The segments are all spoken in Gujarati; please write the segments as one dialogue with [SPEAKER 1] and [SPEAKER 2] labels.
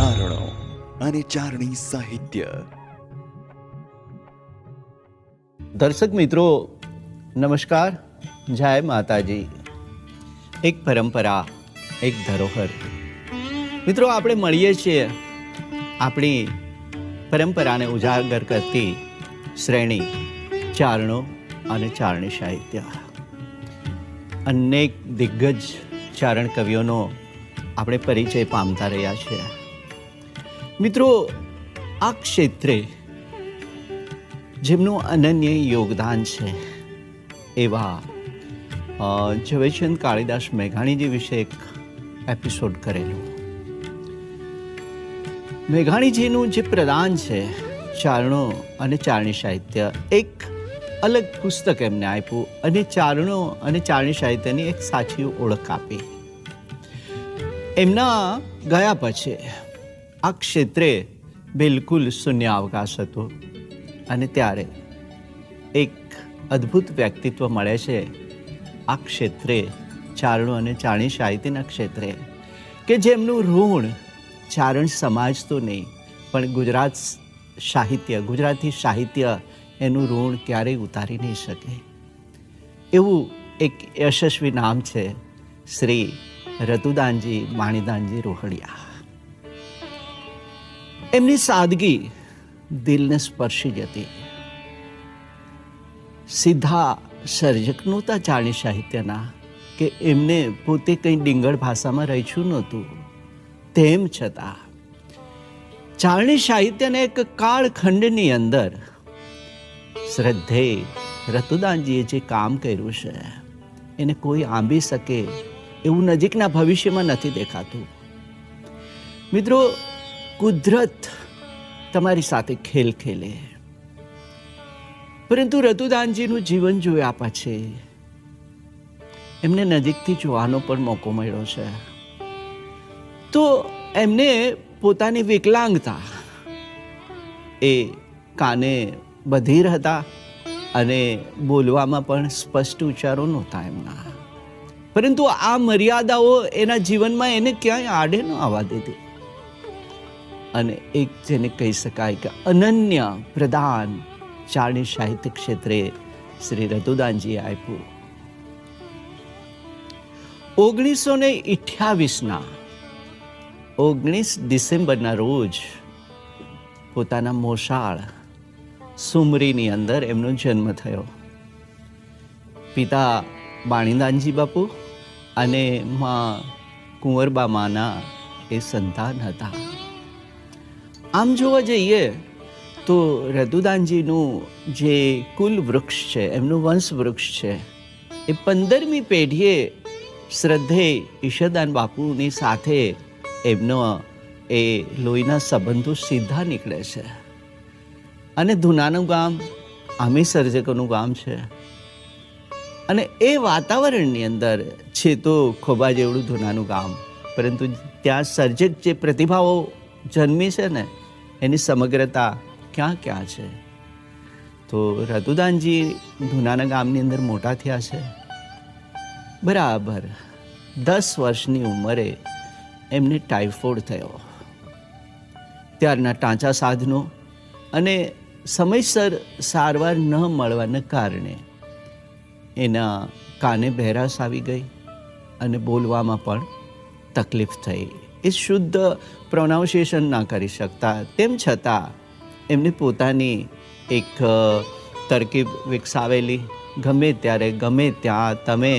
[SPEAKER 1] ચારણો અને ચારણી સાહિત્ય.
[SPEAKER 2] દર્શક મિત્રો નમસ્કાર, જય માતાજી. એક પરંપરા, એક ધરોહર. મિત્રો, આપણે મળીએ છીએ આપણી પરંપરાને ઉજાગર કરતી શ્રેણી ચારણો અને ચારણી સાહિત્ય. અનેક દિગ્ગજ ચારણ કવિઓનો આપણે પરિચય પામતા રહ્યા છીએ. મિત્રો, આ ક્ષેત્રે જેમનું અનન્ય યોગદાન છે એવા ઝવેરચંદ કાળીદાસ મેઘાણીજી વિશે એક એપિસોડ કરેલો. મેઘાણીજીનું જે પ્રદાન છે ચારણો અને ચારણી સાહિત્ય, એક અલગ પુસ્તક એમને આપ્યું અને ચારણો અને ચારણી સાહિત્યની એક સાચી ઓળખ આપી. એમના ગયા પછી આ ક્ષેત્રે બિલકુલ શૂન્ય અવકાશ હતો અને ત્યારે એક અદ્ભુત વ્યક્તિત્વ મળે છે આ ક્ષેત્રે, ચારણો અને ચારણી સાહિત્યના ક્ષેત્રે, કે જેમનું ઋણ ચારણ સમાજ તો નહીં પણ ગુજરાતી સાહિત્ય એનું ઋણ ક્યારેય ઉતારી નહીં શકે. એવું એક યશસ્વી નામ છે શ્રી રતુદાનજી માણિદાનજી રોહડિયા. એમની સાદગી દિલને સ્પર્શી જતી. સીધા સર્જક નહોતા ચારણી સાહિત્યના, કે એમને પોતે કંઈ ડિંગળ ભાષામાં રચ્યું નહોતું. તેમ છતાં ચારણી સાહિત્યના એક કાળખંડની અંદર શ્રદ્ધેય રતુદાનજીએ જે કામ કર્યું છે એને કોઈ આંબી શકે એવું નજીકના ભવિષ્યમાં નથી દેખાતું. મિત્રો, કુદરત તમારી સાથે ખેલ ખેલે, પરંતુ રતુદાનજીનું જીવન જોયા પછી એમને નજીકથી જોવાનો પણ મોકો મળ્યો છે. તો એમને પોતાની વિકલાંગતા, એ કાને બધીર હતા અને બોલવામાં પણ સ્પષ્ટ ઉચ્ચારો નહોતા એમના, પરંતુ આ મર્યાદાઓ એના જીવનમાં એને ક્યાંય આડે ન આવવા દીધી. અને એક જેને કહી શકાય કે અનન્ય પ્રદાન ચારણી સાહિત્ય ક્ષેત્રે શ્રી રતુદાનજીએ આપ્યું. 1928 ડિસેમ્બરના રોજ પોતાના મોસાળ સુમરીની અંદર એમનો જન્મ થયો. પિતા બાણીદાનજી બાપુ અને માં કુંવરબા માના એ સંતાન હતા. આમ જોવા જઈએ તો રતુદાનજીનું જે કુલ વૃક્ષ છે, એમનું વંશ વૃક્ષ છે, એ 15મી પેઢીએ શ્રદ્ધેય ઈશદાન બાપુની સાથે એમનો એ લોહીના સંબંધો સીધા નીકળે છે. અને ધુનાનું ગામ આમી સર્જકોનું ગામ છે. અને એ વાતાવરણની અંદર છે તો ખોબા જેવડું ધુનાનું ગામ, પરંતુ ત્યાં સર્જક જે પ્રતિભાઓ જન્મી છે ને એની સમગ્રતા ક્યાં ક્યાં છે. તો રતુદાનજી ધુનાના ગામની અંદર મોટા થયા છે. બરાબર 10 વર્ષની ઉંમરે એમને ટાઇફોઇડ થયો. ત્યારના ટાંચા સાધનો અને સમયસર સારવાર ન મળવાના કારણે એના કાને બહેરાશ આવી ગઈ અને બોલવામાં પણ તકલીફ થઈ. એ શુદ્ધ પ્રોનાઉન્સિએશન ના કરી શકતા. તેમ છતાં એમને પોતાની એક તરકીબ વિકસાવેલી. ગમે ત્યારે ગમે ત્યાં તમે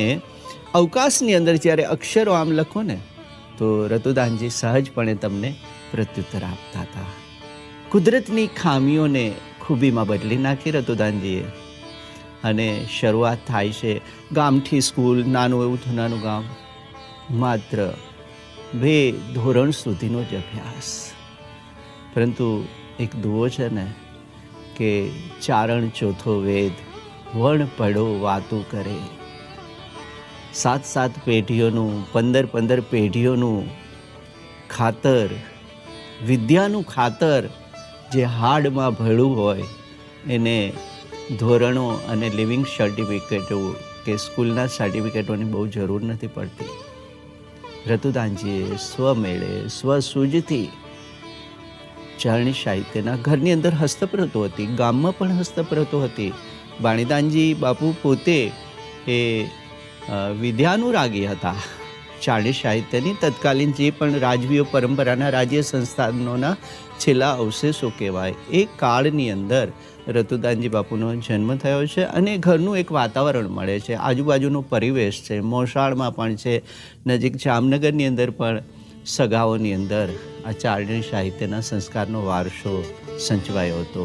[SPEAKER 2] અવકાશની અંદર જ્યારે અક્ષરો આમ લખો ને તો રતુદાનજી સહજપણે તમને પ્રત્યુત્તર આપતા હતા. કુદરતની ખામીઓને ખૂબીમાં બદલી નાખી રતુદાનજીએ. અને શરૂઆત થાય છે ગામથી સ્કૂલ, નાનું એવું ધુનાનું ગામ. માત્ર 2 ધોરણ સુધીનો જ અભ્યાસ. પરંતુ એક દુઓ છે ને કે ચારણ ચોથો વેદ, વણ પડો વાતું કરે. 7 પેઢીઓનું, 15 પેઢીઓનું ખાતર, વિદ્યાનું ખાતર જે હાડમાં ભળ્યું હોય એને ધોરણો અને લિવિંગ સર્ટિફિકેટો કે સ્કૂલના સર્ટિફિકેટોની બહુ જરૂર નથી પડતી. રતુદાનજીએ સ્વમેળે સ્વસૂઝથી ચારણી સાહિત્યના ઘરની અંદર હસ્તપ્રતો હતી, ગામમાં પણ હસ્તપ્રતો હતી. વાણીદાનજી બાપુ પોતે એ વિદ્યાનુરાગી હતા. ચારણી સાહિત્યની તત્કાલીન જે પણ રાજવીઓ પરંપરાના રાજ્ય સંસ્થાનોના છેલ્લા અવશેષો કહેવાય, એ કાળની અંદર રતુદાનજી બાપુનો જન્મ થયો છે અને ઘરનું એક વાતાવરણ મળે છે, આજુબાજુનો પરિવેશ છે, મોસાળમાં પણ છે, નજીક જામનગરની અંદર પણ સગાઓની અંદર આ ચારણી સાહિત્યના સંસ્કારનો વારસો સંચવાયો હતો.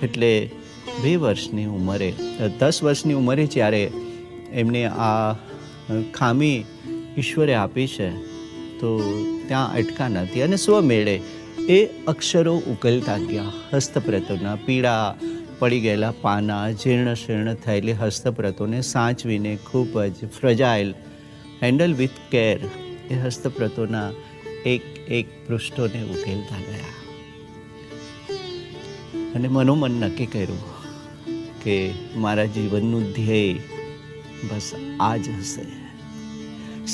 [SPEAKER 2] એટલે 2 વર્ષની ઉંમરે 10 વર્ષની ઉંમરે જ્યારે એમને આ ખામી ઈશ્વરે આપી છે તો ત્યાં અટકા નથી અને સ્વમેળે એ અક્ષરો ઉકલતા ગયા. હસ્તપ્રતોના પીળા પડી ગયેલા પાના, જીર્ણ શીર્ણ થયેલી હસ્તપ્રતોને સાચવીને ખૂબ જ ફ્રજાઇલ, હેન્ડલ વિથ કેર એ હસ્તપ્રતોના એક એક પૃષ્ઠોને ઉકેલતા ગયા અને મનોમન નક્કી કર્યું કે મારા જીવનનું ધ્યેય બસ આ જ હશે.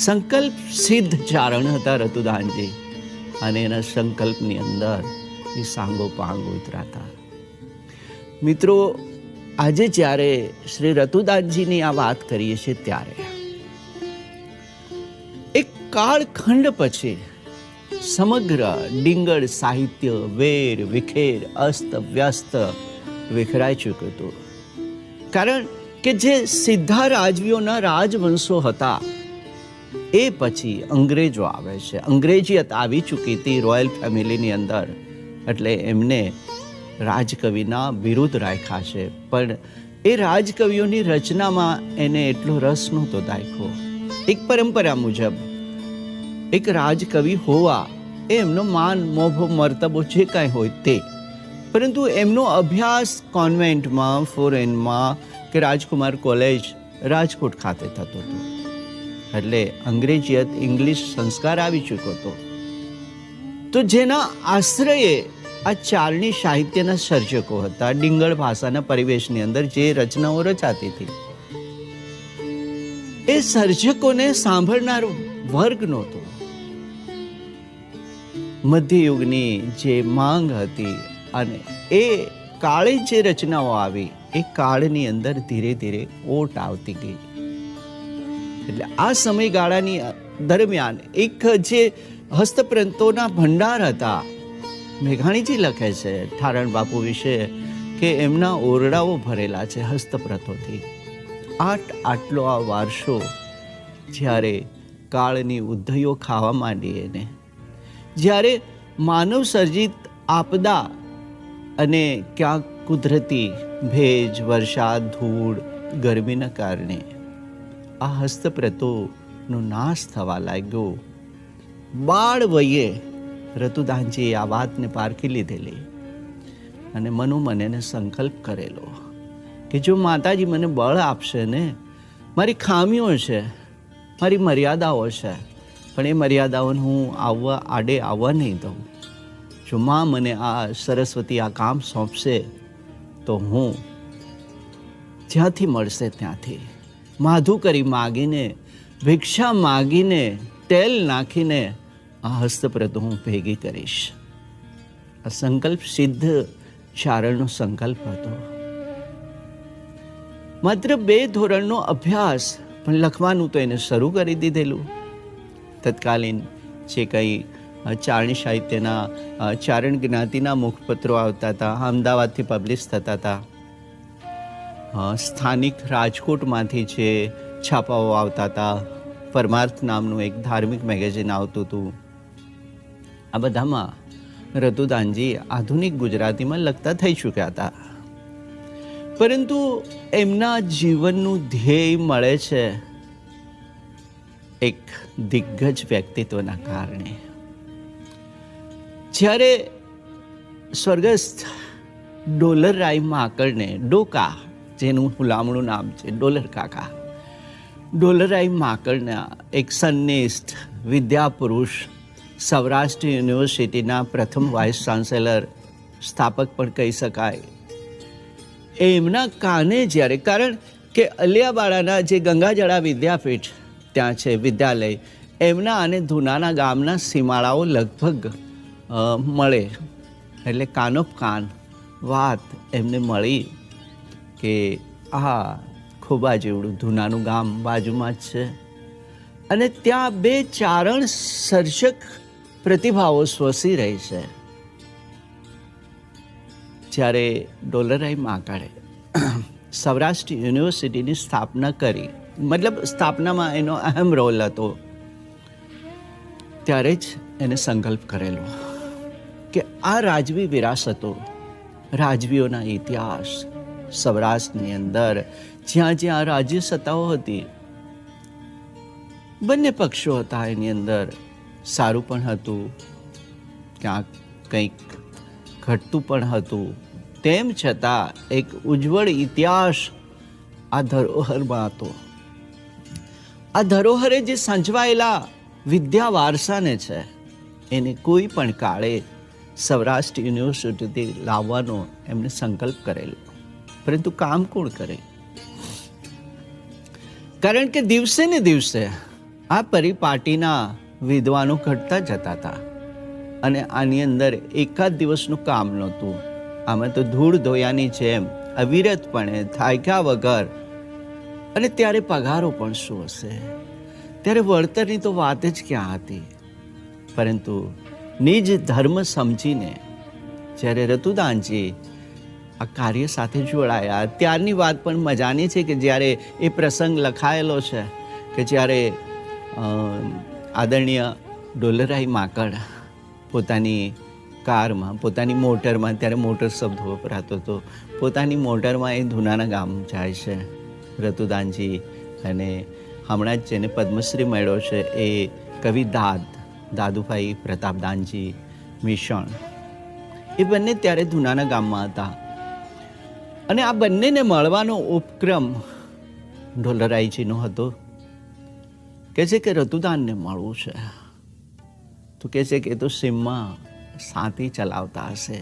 [SPEAKER 2] સંકલ્પ સિદ્ધ ચારણ હતા રતુદાનજી અને એના સંકલ્પની અંદર એ સાંગો પાંગ ઉતરાતા. મિત્રો, આજે જ્યારે શ્રી રતુદાનજીની આ વાત કરીએ છીએ ત્યારે એક કાળખંડ પછી સમગ્ર ડિંગળ સાહિત્ય વેર વિખેર અસ્ત વ્યસ્ત વિખરાઈ ચૂક્યું હતું. કારણ કે જે સીધા રાજવીઓના રાજવંશો હતા એ પછી અંગ્રેજો આવે છે. અંગ્રેજીયત આવી ચૂકી હતી રોયલ ફેમિલીની અંદર, એટલે એમને રાજકવિના વિરુદ્ધ રાખ્યા છે. પણ એ રાજકવિઓની રચનામાં એને એટલો રસ નહોતો દાખ્યો. એક પરંપરા મુજબ એક રાજકવિ હોવા એ એમનો માન મોભો મર્તબો જે કાંઈ હોય તે, પરંતુ એમનો અભ્યાસ કોન્વેન્ટમાં, ફોરેનમાં કે રાજકુમાર કોલેજ રાજકોટ ખાતે થતો હતો. એટલે અંગ્રેજીયત ઇંગ્લિશ સંસ્કાર આવી ચૂક્યો હતો. તો જેના આશ્રયે આ ચારણી સાહિત્યના સર્જકો હતા. ડિંગળ ભાષાના પરિવેશની અંદર જે રચનાઓ રચાતી હતી એ સર્જકોને સાંભળનાર વર્ગ નહોતો. મધ્યયુગની જે માંગ હતી અને એ કાળે જે રચનાઓ આવી એ કાળની અંદર ધીરે ધીરે ઓટ આવતી ગઈ. એટલે આ સમયગાળાની દરમિયાન એક જે હસ્તપ્રંતોના ભંડાર હતા, મેઘાણીજી લખે છે ઠારણ બાપુ વિશે કે એમના ઓરડાઓ ભરેલા છે હસ્તપ્રતોથી. આટલો આ વારસો જ્યારે કાળની ઉધઈઓ ખાવા માંડી એને, જ્યારે માનવ સર્જિત આપદા અને ક્યાંક કુદરતી ભેજ, વરસાદ, ધૂળ, ગરમીના કારણે આ હસ્તપ્રતોનો નાશ થવા લાગ્યો. બાળ વયે રતુદાનજીએ આ વાતને પારખી લીધેલી અને મનોમન એને સંકલ્પ કરેલો કે જો માતાજી મને બળ આપશે ને, મારી ખામીઓ છે, મારી મર્યાદાઓ છે, પણ એ મર્યાદાઓને હું આડે આવવા નહીં દઉં. જો માં મને આ સરસ્વતી આ કામ સોંપશે તો હું જ્યાંથી મળશે ત્યાંથી માધુ કરી માગીને, ભિક્ષા માગીને, તેલ નાખીને આ હસ્તપ્રતો હું ભેગી કરીશ. આ સંકલ્પ સિદ્ધ ચારણનો સંકલ્પ હતો. માત્ર 2 ધોરણનો અભ્યાસ પણ લખવાનું તો એને શરૂ કરી દીધેલું. તત્કાલીન જે કંઈ ચારણી સાહિત્યના ચારણ જ્ઞાતિના મુખપત્રો આવતા હતા, અમદાવાદથી પબ્લિશ થતા હતા, સ્થાનિક રાજકોટમાંથી જે છાપાઓ આવતા હતા, પરમાર્થ નામનું એક ધાર્મિક મેગેઝિન આવતું હતું, આ બધામાં રતુદાનજી આધુનિક ગુજરાતીમાં લખતા થઈ ચૂક્યા હતા. પરંતુ એમના જીવનનું ધ્યેય મળે છે એક દિગ્ગજ વ્યક્તિત્વના કારણે. જ્યારે સ્વર્ગસ્થ ડોલરરાય માકડને, ડોકા જેનું હુલામણું નામ છે, ડોલર કાકા, ડોલરરાય માકડના એક સંનિષ્ઠ વિદ્યાપુરુષ, સૌરાષ્ટ્ર યુનિવર્સિટીના પ્રથમ વાઇસ ચાન્સેલર, સ્થાપક પણ કહી શકાય, એમના કાને જ્યારે, કારણ કે અલિયાબાડાના જે ગંગાજળા વિદ્યાપીઠ ત્યાં છે વિદ્યાલય, એમના અને ધુનાના ગામના સીમાડાઓ લગભગ મળે. એટલે કાનોપ કાન વાત એમને મળી કે આ ખોબા જેવડું ધૂનાનું ગામ બાજુમાં જ છે અને ત્યાં બે ચારણ સર્જક પ્રતિભાઓ સ્વસી રહી છે. જ્યારે ડોલરાય માકડે સૌરાષ્ટ્ર યુનિવર્સિટીની સ્થાપના કરી, મતલબ સ્થાપનામાં એનો અહેમ રોલ હતો, ત્યારે જ એને સંકલ્પ કરેલો કે આ રાજવી વિરાસતો, રાજવીઓના ઇતિહાસ સૌરાષ્ટ્રની અંદર જ્યાં જ્યાં રાજ્ય સત્તાઓ હતી, બંને પક્ષો હતા એની અંદર, સારું પણ હતું, ક્યાંક કંઈક ઘટતું પણ હતું, તેમ છતાં એક ઉજ્જવળ ઇતિહાસ આ ધરોહરમાં હતો. આ ધરોહરે જે સંજવાયેલા વિદ્યા વારસાને છે એને કોઈ પણ કાળે સૌરાષ્ટ્ર યુનિવર્સિટીથી લાવવાનો એમને સંકલ્પ કરેલો. પરંતુ કામ કોણ કરે? કારણ કે દિવસે ને દિવસે આ પરિપાટીના વિદ્વાનો ઘટતા જતા હતા અને આની અંદર એકાદ દિવસનું કામ નહોતું. આમાં તો ધૂળ ધોયાની જેમ અવિરતપણે થાક્યા વગર, અને ત્યારે પગારો પણ શું હશે, ત્યારે વળતરની તો વાત જ ક્યાં હતી. પરંતુ નિજ ધર્મ સમજીને જ્યારે રતુદાનજી આ કાર્ય સાથે જોડાયા, ત્યારની વાત પણ મજાની છે કે જ્યારે એ પ્રસંગ લખાયેલો છે કે જ્યારે આદરણીય ડોલરાય માકડ પોતાની કારમાં, પોતાની મોટરમાં, ત્યારે મોટર શબ્દ વપરાતો હતો, પોતાની મોટરમાં એ ધૂનાના ગામ જાય છે. રતુદાનજી અને હમણાં જ જેને પદ્મશ્રી મળ્યો છે એ કવિ દાદુભાઈ પ્રતાપદાનજી મિશણ, એ બંને ત્યારે ધૂનાના ગામમાં હતા. અને આ બંનેને મળવાનો ઉપક્રમ ડોલરાયજીનો હતો. કહે છે કે રતુદાનને મળવું છે, તો કહે છે કે એ તો સીમમાં સાથી ચલાવતા હશે.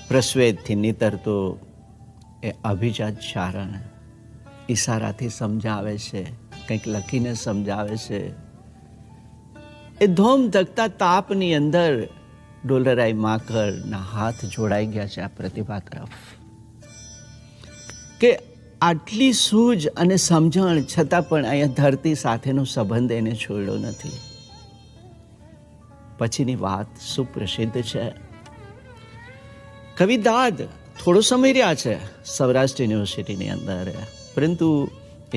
[SPEAKER 2] પ્રસ્વેદથી નીતરતો એ અભિજાત ચારણ ઈશારાથી સમજાવે છે, કંઈક લખીને સમજાવે છે. એ ધોમ ધકતા તાપની અંદર ડોલરાય માકડના હાથ જોડાઈ ગયા છે આ પ્રતિભા તરફ. કે આટલી સૂઝ અને સમજણ છતાં પણ અહીંયા ધરતી સાથેનો સંબંધ એને છોડ્યો નથી. પછીની વાત સુપ્રસિદ્ધ છે. કવિ દાદ થોડો સમય રહ્યા છે સૌરાષ્ટ્ર યુનિવર્સિટીની અંદર, પરંતુ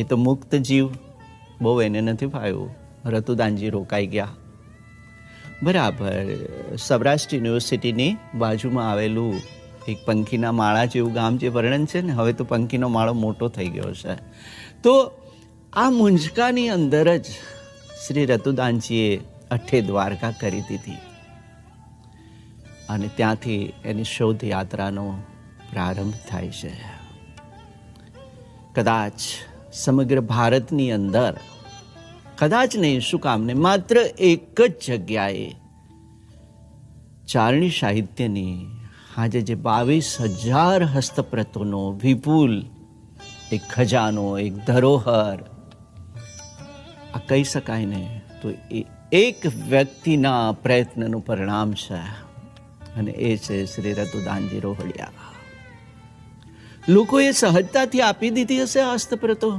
[SPEAKER 2] એ તો મુક્ત જીવ, બહુ એને નથી ફાવ્યું. રતુદાનજી રોકાઈ ગયા. બરાબર સૌરાષ્ટ્ર યુનિવર્સિટીની બાજુમાં આવેલું એક પંખીના માળા જેવું ગામ જે વર્ણન છે ને, હવે તો પંખીનો માળો મોટો થઈ ગયો છે. તો આ મુંજકાની અંદર જ શ્રી રતુદાનજીએ અઠે દ્વારકા કરી દીધી અને ત્યાંથી એની શોધ યાત્રાનો પ્રારંભ થાય છે. કદાચ સમગ્ર ભારતની અંદર, કદાચ નહીં શું કામ ને, માત્ર એક જ જગ્યાએ ચારણી સાહિત્યની આજે જે 22,000 હસ્તપ્રતોનો વિપુલ એક ખજાનો, એક ધરોહર આ કહી શકાય ને, તો એ એક વ્યક્તિના પ્રયત્નનું પરિણામ છે અને એ છે શ્રી રતુદાનજી રોહડિયા. લોકોએ સહજતાથી આપી દીધી હશે હસ્તપ્રતો,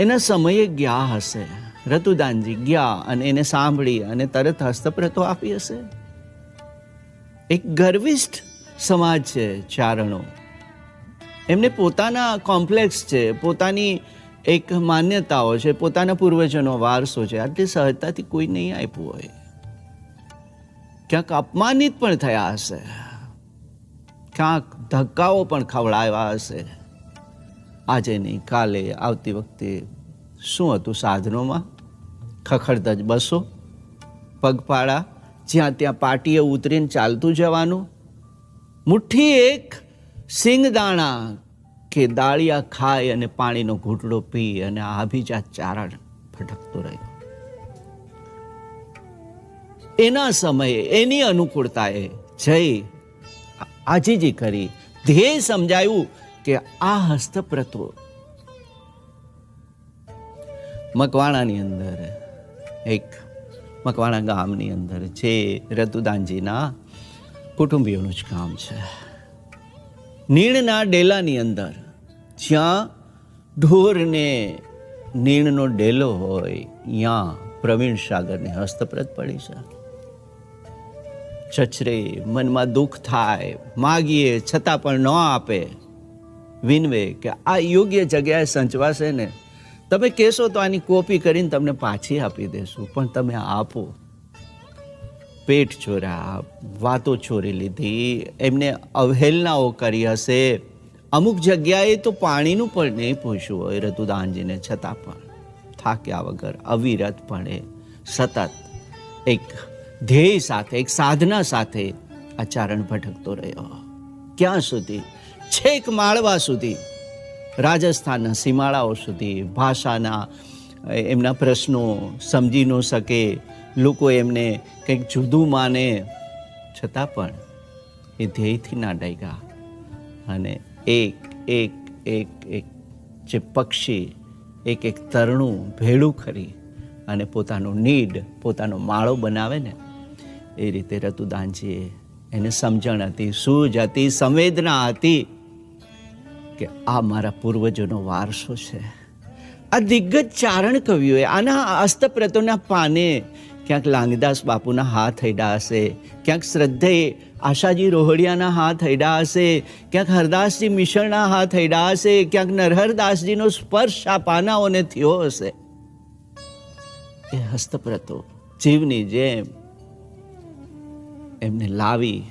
[SPEAKER 2] એના સમયે ગયા હશે. રતુદાનજી ગયા અને એને સાંભળી અને તરત હસ્તપ્રતો આપી હશે. એક ગર્વિષ્ઠ સમાજ છે ચારણો, એમને પોતાના કોમ્પ્લેક્સ છે, પોતાની એક માન્યતાઓ છે, પોતાના પૂર્વજોનો વારસો છે. આટલી સહજતાથી કોઈ નહીં આપ્યું હોય. ક્યાંક અપમાનિત પણ થયા હશે, ક્યાંક ધક્કાઓ પણ ખવડાવ્યા હશે. આજે નહીં કાલે, આવતી વખતે શું હતું સાધનોમાં? ખખડધજ બસો, પગપાળા, જ્યાં ત્યાં પાટીએ ઉતરીને ચાલતું જવાનું, મુઠ્ઠી એક સિંગદાણા કે દાળિયા ખાય અને પાણીનો ઘૂંટડો પી અને આ અભિજાત ચારણ ભટકતો રહ્યો. એના સમયે એની અનુકૂળતાએ જઈ આજીજી કરી, ધ્યેય સમજાયું કે આ હસ્તપ્રતો મકવાણાની અંદર એક મકવાણા ગામની અંદર, જે રતુદાનજીના કુટુંબીઓનું જ ગામ છે. નીણના ડેલાની અંદર જ્યાં ઢોરને નીણનો ડેલો હોય, ત્યાં પ્રવીણ સાગરને હસ્તપ્રત પડી છે. ચચરે, મનમાં દુઃખ થાય, માગીએ છતાં પણ ન આપે. વિનવે કે આ યોગ્ય જગ્યાએ સંચવાશે ને, તમે કહેશો તો આની કોપી કરીને તમને પાછી આપી દેશું, પણ તમે આપો. પેટ ચોર્યા, વાતો ચોરી લીધી, એમને અવહેલનાઓ કરી હશે. અમુક જગ્યાએ તો પાણીનું પણ નહીં પૂછ્યું હોય રતુદાનજીને, છતાં પણ થાક્યા વગર અવિરતપણે સતત એક ધ્યેય સાથે, એક સાધના સાથે આ ચારણ ભટકતો રહ્યો. ક્યાં સુધી? છેક માળવા સુધી, રાજસ્થાનના સીમાડાઓ સુધી. ભાષાના એમના પ્રશ્નો સમજી ન શકે, લોકો એમને કંઈક જુદું માને, છતાં પણ એ ધ્યેયથી ના ડગ્યા. અને એક એક એક એક જે પક્ષી એક એક તરણું ભેળું કરી અને પોતાનું નીડ, પોતાનો માળો બનાવે ને, એ રીતે રતુદાનજીએ, એને સમજણ હતી, સૂઝ હતી, સંવેદના હતી કે આ મારા પૂર્વજોનો વારસો છે. આ દિગ્ગજ ચારણ કવિઓએ આના હસ્તપ્રતોના પાને ક્યાંક લાંગદાસ બાપુના હાથ હૈડા હશે, ક્યાંક શ્રદ્ધેય આશાજી રોહડિયાના હાથ હૈડા હશે, ક્યાંક હરદાસજી મિશળના હાથ હૈડા હશે, ક્યાંક નરહરદાસજીનો સ્પર્શ આ પાનાઓને થયો હશે. એ હસ્તપ્રતો જીવની જેમ એમને લાવી,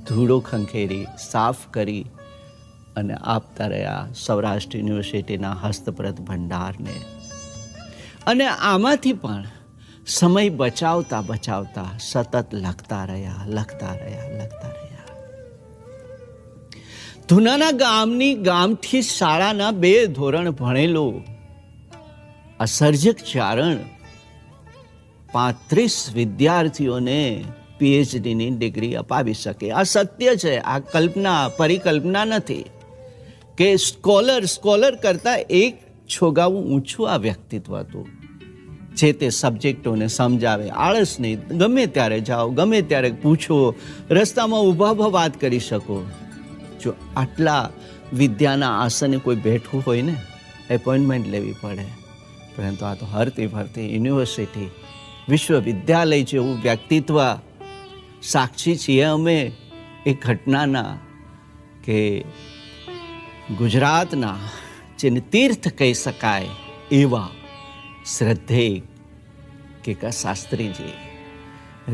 [SPEAKER 2] ધૂળો ખંખેરી, સાફ કરી અને આપતા રહ્યા સૌરાષ્ટ્ર યુનિવર્સિટીના હસ્તપ્રત ભંડારને. અને આમાંથી પણ સમય બચાવતા બચાવતા સતત લખતા રહ્યા. ધુનાના ગામથી શાળાના 2 ધોરણ ભણેલું આ સર્જક ચારણ 35 વિદ્યાર્થીઓને પીએચડીની ડિગ્રી અપાવી શકે. આ સત્ય છે, આ કલ્પના, પરિકલ્પના નથી કે સ્કોલર કરતા એક છોગાવું ઊંચું આ વ્યક્તિત્વ હતું. જે તે સબ્જેક્ટોને સમજાવે, આળસ નહીં, ગમે ત્યારે જાઓ, ગમે ત્યારે પૂછો, રસ્તામાં ઊભા વાત કરી શકો. જો આટલા વિદ્યાના આસને કોઈ બેઠવું હોય ને, એપોઇન્ટમેન્ટ લેવી પડે. પરંતુ આ તો હરતી ફરતી યુનિવર્સિટી, વિશ્વવિદ્યાલય જેવું વ્યક્તિત્વ. સાક્ષી છીએ અમે એ ઘટનાના કે ગુજરાતના જેને તીર્થ કહી શકાય એવા શ્રદ્ધેય કે શાસ્ત્રીજી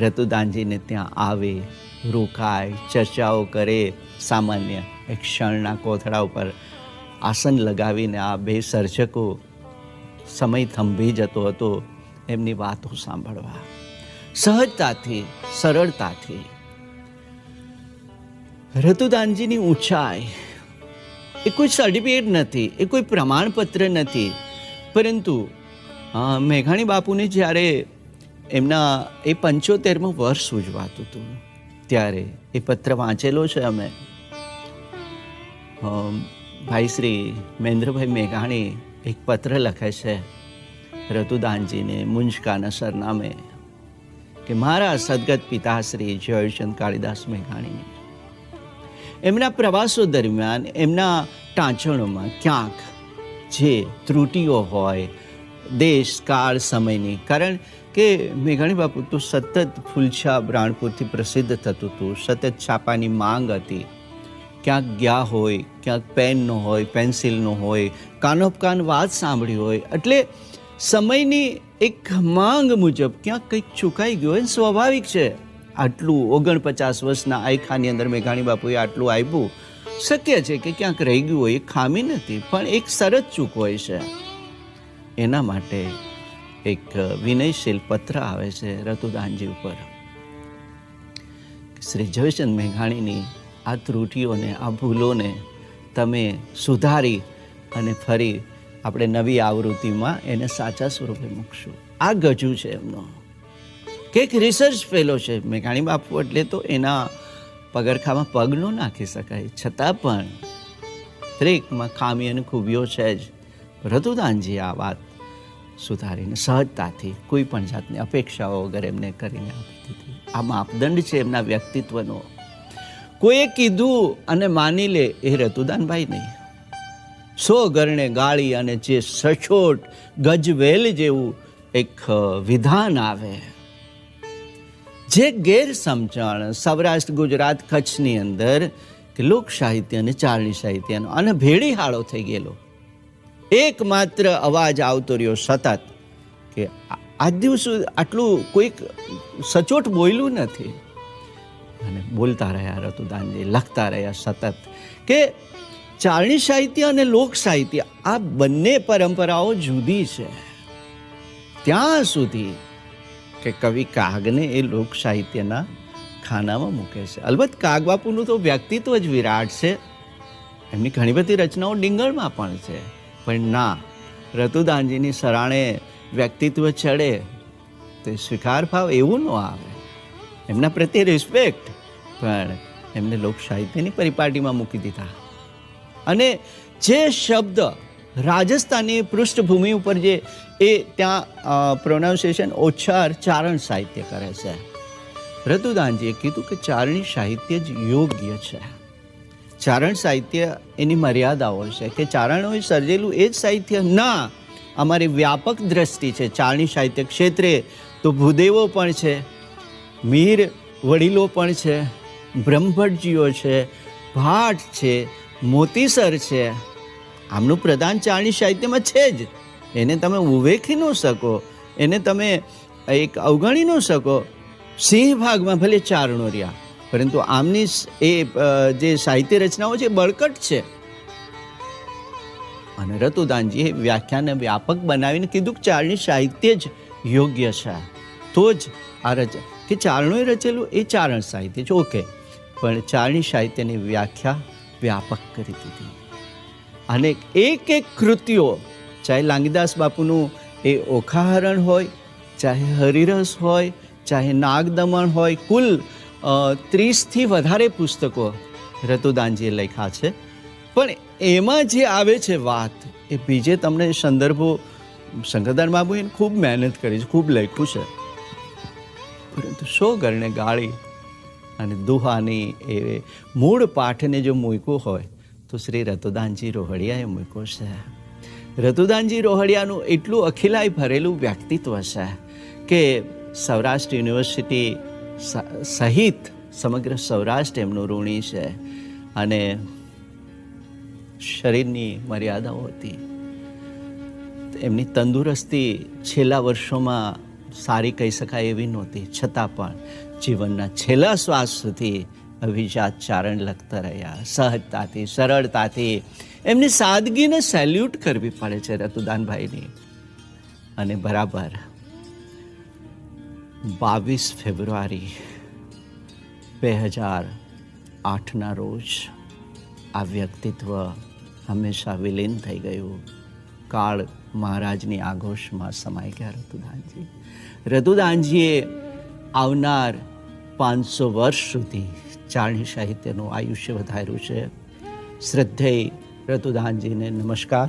[SPEAKER 2] રતુદાનજીને ત્યાં આવે, રોકાય, ચર્ચાઓ કરે. સામાન્ય એક ક્ષણના કોથળા ઉપર આસન લગાવીને આ 2 સર્જકો, સમય થંભી જતો હતો એમની વાતો સાંભળવા. સહજતાથી, સરળતાથી. રતુદાનજીની ઊંચાઈ એ કોઈ સર્ટિફિકેટ નથી, એ કોઈ પ્રમાણપત્ર નથી, પરંતુ મેઘાણી બાપુને જ્યારે એમના એ 75મું વર્ષ ઉજવાતું હતું ત્યારે એ પત્ર વાંચેલો છે અમે. ભાઈ શ્રી મહેન્દ્રભાઈ મેઘાણી એક પત્ર લખે છે રતુદાનજીને મુંજકાના સરનામે કે મારા સદગત પિતાશ્રી જયચંદ કાળીદાસ મેઘાણી એમના પ્રવાસો દરમિયાન એમના ટાંચણોમાં ક્યાંક જે ત્રુટીઓ હોય, દેશ કાળ સમયની, કારણ કે મેઘાણી બાપુ તો સતત ફૂલછા રાણપુરથી પ્રસિદ્ધ થતું હતું, સતત છાપાની માંગ હતી. ક્યાંક ગયા હોય, ક્યાંક પેન ન હોય, પેન્સિલ ન હોય, કાનોપકાન વાત સાંભળી હોય, એટલે સમયની એક માંગ મુજબ ક્યાંક કંઈક ચૂકાઈ ગયું હોય, સ્વાભાવિક છે. આટલું 49 વર્ષના આયખાની અંદર મેઘાણી બાપુએ આટલું આપ્યું, શક્ય છે કે ક્યાંક રહી ગયું હોય, એ ખામી નથી, પણ એક શરત ચૂક હોય છે. એના માટે એક વિનયશીલ પત્ર આવે છે રતુદાનજી ઉપર. શ્રી જયચંદ મેઘાણીની આ ત્રુટીઓને, આ ભૂલોને તમે સુધારી અને ફરી આપણે નવી આવૃત્તિમાં એને સાચા સ્વરૂપે મૂકશું. આ ગજુ છે એમનો કે એક રિસર્ચ ફેલો છે. મેઘાણી બાપુ એટલે તો એના પગરખામાં પગ ન નાખી શકાય, છતાં પણ દરેકમાં ખામી અને ખૂબીઓ છે જ. રતુદાનજી આ વાત સુધારીને સહજતાથી કોઈ પણ જાતની અપેક્ષાઓ વગર એમને કરીને આપી દીધી. આ માપદંડ છે એમના વ્યક્તિત્વનો. કોઈએ કીધું અને માની લે એ રતુદાનભાઈ નહીં. 100 ગરણે ગાળી અને જે સચોટ ગજવેલ જેવું એક વિધાન આવે, જે ગેરસમજણ સૌરાષ્ટ્ર ગુજરાત કચ્છની અંદર કે લોક સાહિત્ય અને ચારણી સાહિત્યનો અને ભેળીહાળો થઈ ગયેલો એકમાત્ર અવાજ આવતો રહ્યો સતત કે આજ દિવસ આટલું કોઈક સચોટ બોલ્યું નથી. અને બોલતા રહ્યા રતુદાનજી, લખતા રહ્યા સતત કે ચારણી સાહિત્ય અને લોક સાહિત્ય આ બંને પરંપરાઓ જુદી છે. ત્યાં સુધી કે કવિ કાગને એ લોક સાહિત્યના ખાનામાં મૂકે છે. અલબત્ત કાગબાપુનું તો વ્યક્તિત્વ જ વિરાટ છે, એમની ઘણી બધી રચનાઓ ડિંગળમાં પણ છે, પણ ના, રતુદાનજીની સરાણે વ્યક્તિત્વ ચડે તો સ્વીકાર ભાવ એવું ન આવે. એમના પ્રત્યે રિસ્પેક્ટ, પણ એમને લોક સાહિત્યની પરિપાટીમાં મૂકી દીધા. અને જે શબ્દ રાજસ્થાની પૃષ્ઠભૂમિ ઉપર જે એ ત્યાં પ્રોનાઉન્સિએશન ઓછાર ચારણ સાહિત્ય કરે છે. રતુદાનજીએ કીધું કે ચારણી સાહિત્ય જ યોગ્ય છે. ચારણ સાહિત્ય એની મર્યાદાઓ છે કે ચારણોએ સર્જેલું એ જ સાહિત્ય ના. અમારી વ્યાપક દ્રષ્ટિ છે ચારણી સાહિત્ય ક્ષેત્રે તો ભૂદેવો પણ છે, મીર વડીલો પણ છે, બ્રહ્મભટ્ટજીઓ છે, ભાટ છે, મોતીસર છે. આમનું પ્રદાન ચારણી સાહિત્યમાં છે જ. એને તમે ઉવેખી ન શકો, એને તમે એક અવગણી ન શકો. સિંહ ભાગમાં ભલે ચારણો રહ્યા, પરંતુ આમની એ જે સાહિત્ય રચનાઓ છે બળકટ છે. અને રતુદાનજીએ વ્યાખ્યાને વ્યાપક બનાવીને કીધું કે ચારણી સાહિત્ય જ યોગ્ય છે. તો જ આ કે ચારણોએ રચેલું એ ચારણ સાહિત્ય છે, ઓકે, પણ ચારણી સાહિત્યની વ્યાખ્યા વ્યાપક કરી દીધી. અને એક એક કૃતિઓ, ચાહે લાંગીદાસ બાપુનું એ ઓખાહરણ હોય, ચાહે હરિરસ હોય, ચાહે નાગદમન હોય, કુલ 30થી વધારે પુસ્તકો રતુદાનજીએ લખ્યા છે. પણ એમાં જે આવે છે વાત, એ બીજે તમને સંદર્ભો શંકરદાન બાબુએ ખૂબ મહેનત કરી છે, ખૂબ લખ્યું છે, પરંતુ 100 ગરણે ગાળી અને દુહાની એ મૂળ પાઠને જો મૂક્યું હોય તો શ્રી રતુદાનજી રોહડિયાએ મૂક્યો છે. રતુદાનજી રોહડિયાનું એટલું અખિલાઈ ભરેલું વ્યક્તિત્વ છે કે સૌરાષ્ટ્ર યુનિવર્સિટી સહિત સમગ્ર સૌરાષ્ટ્ર એમનું ઋણી છે. અને શરીરની મર્યાદાઓ હતી, એમની તંદુરસ્તી છેલ્લા વર્ષોમાં સારી કહી શકાય એવી નહોતી, છતાં પણ જીવનના છેલ્લા શ્વાસ સુધી અભિજાત ચારણ લખતા રહ્યા, સહજતાથી, સરળતાથી. એમની સાદગીને સેલ્યુટ કરવી પડે છે રતુદાનભાઈની. અને બરાબર 22 ફેબ્રુઆરી 2008ના રોજ આ વ્યક્તિત્વ હંમેશા વિલીન થઈ ગયું. કાળ મહારાજની આઘોષમાં સમાઈ ગયા રતુદાનજી. રતુદાનજીએ આવનાર 500 વર્ષ સુધી ચારણી સાહિત્યનું આયુષ્ય વધાર્યું છે. શ્રદ્ધેય રતુદાનજીને નમસ્કાર.